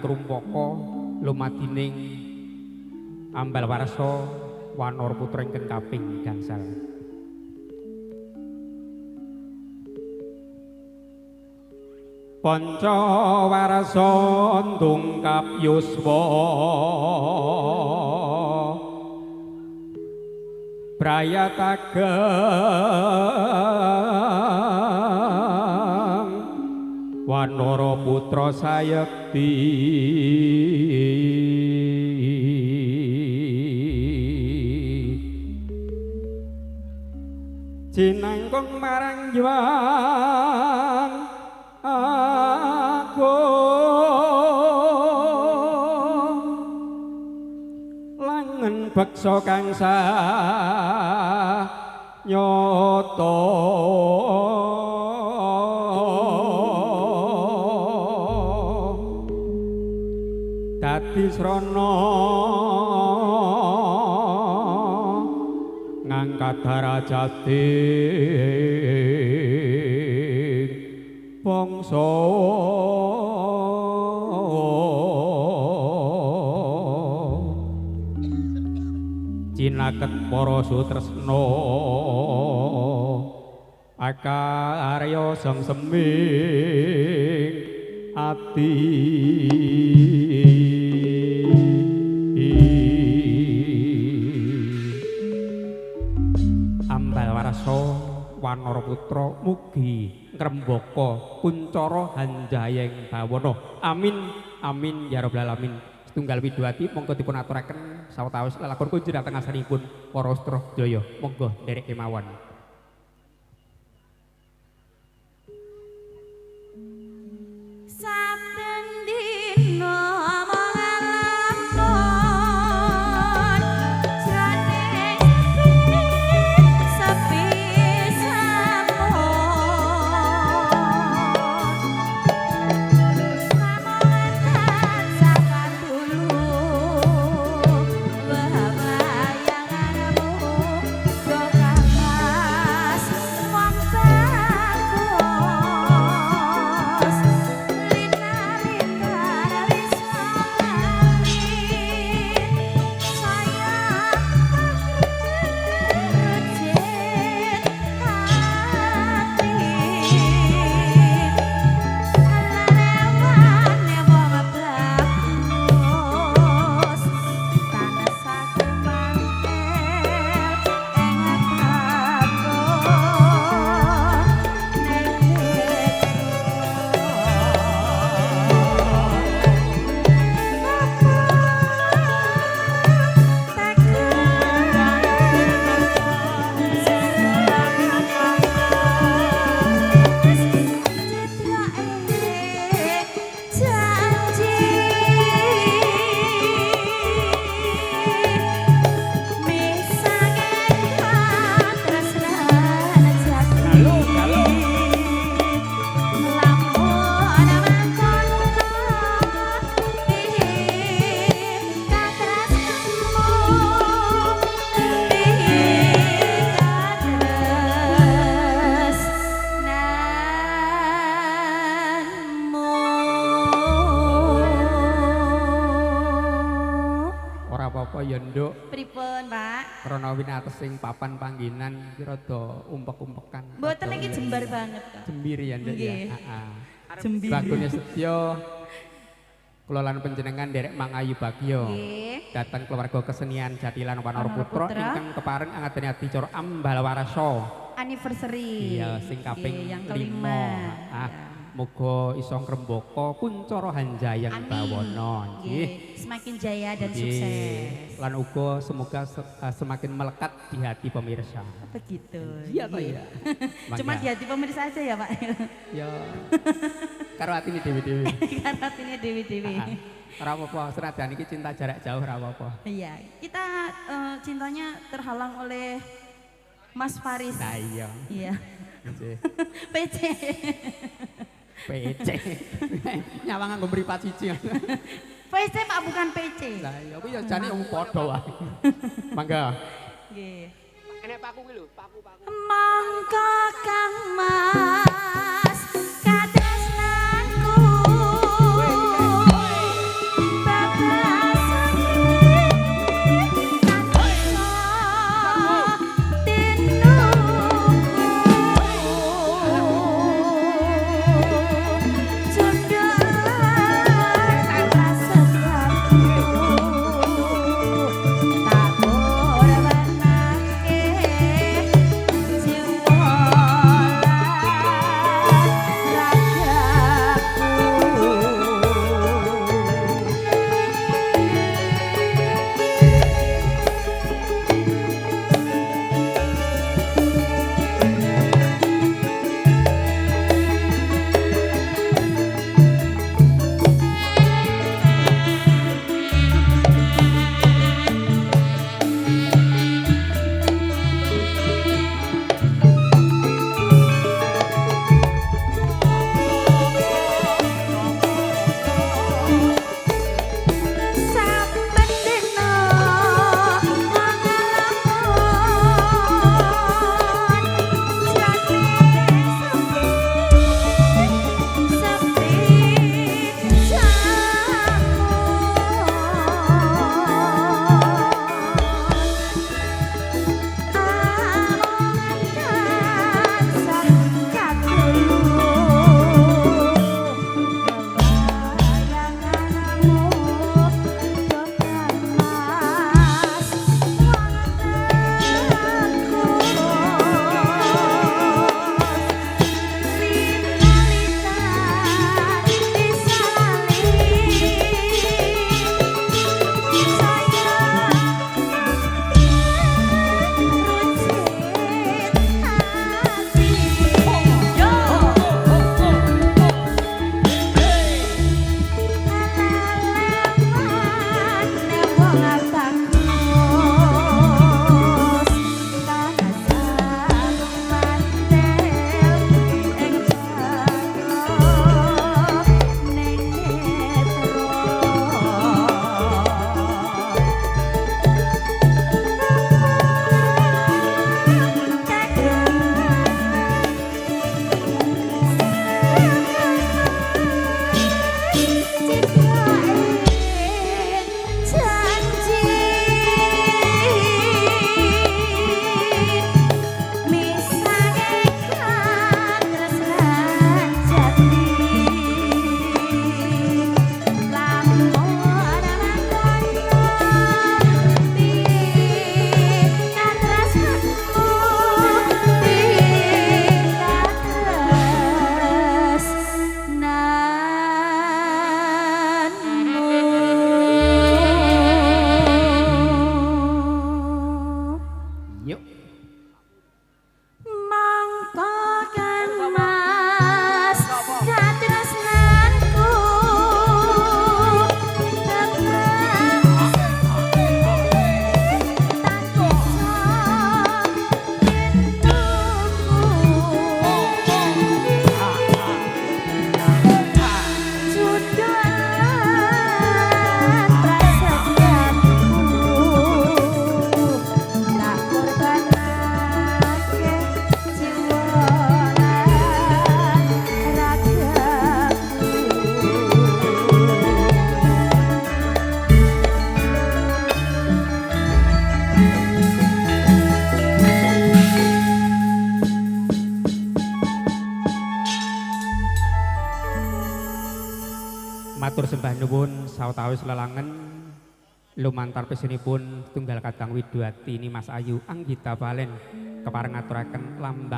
ngrumpaka lumadining ambal warsa Wanara putra ingkang kaping gangsal. Panca warsa ndungkap yuswa prayatageng Wanara putra sayekti Cinangkung marang yuang aku langen beksa kang nyoto dadi srana ngangkat darajating bangsa cinaket para sutresna akarya sang seming ati ambal warsa Wanara putra mugi ngrembaka kuncara hanjayeng bawana. Amin amin ya rabbal alamin. Setunggal widowati monggo dipun aturaken sawetawis lelakon kunjuk dhateng asanipun para Astrajaya. Monggo nderek kemawon. Saben dina ya nduk. Pripun, Pak? Krana winates sing papan panggenan iki rada umpek-umpekan. Mboten iki jembar banget, Kak. Jembir ya nduk ya. Heeh. Jembir. Bagune setya kula lan panjenengan nderek mangayu bagya. Nggih. Dhateng keluarga kesenian Jatilan Wanara Putra ingkang kepareng angadeni adicara ambal warasa. Anniversary. Iya, sing kaping yang 5. kelima. Muga iso ngrembaka kuncara hanjayang bawana nggih. Semakin jaya dan sukses. Lan uga semoga semakin melekat di hati pemirsa. Begitu. Iya toh ya. Cuma di hati pemirsa aja ya, Pak. Ya. Karo atine dewi-dewi. Karo atine dewi-dewi. Ora apa-apa, senajan iki cinta jarak jauh ora apa-apa. Iya, kita cintanya terhalang oleh Mas Faris. Nah iya. Iya. PC. PC. Nyawang nganggo mripat siji. PC Pak bukan PC. Lah iya kuwi ya jane wong padha wae. Mangga. Nggih. Enek paku ki lho, paku. Mangka Kang Mas katresnanku Matur sembah nuwun sawetawis lelangen lumantar pesenipun tunggal Kadang Widowati ini Mas Ayu Anggita Valen kepareng ngaturaken lambang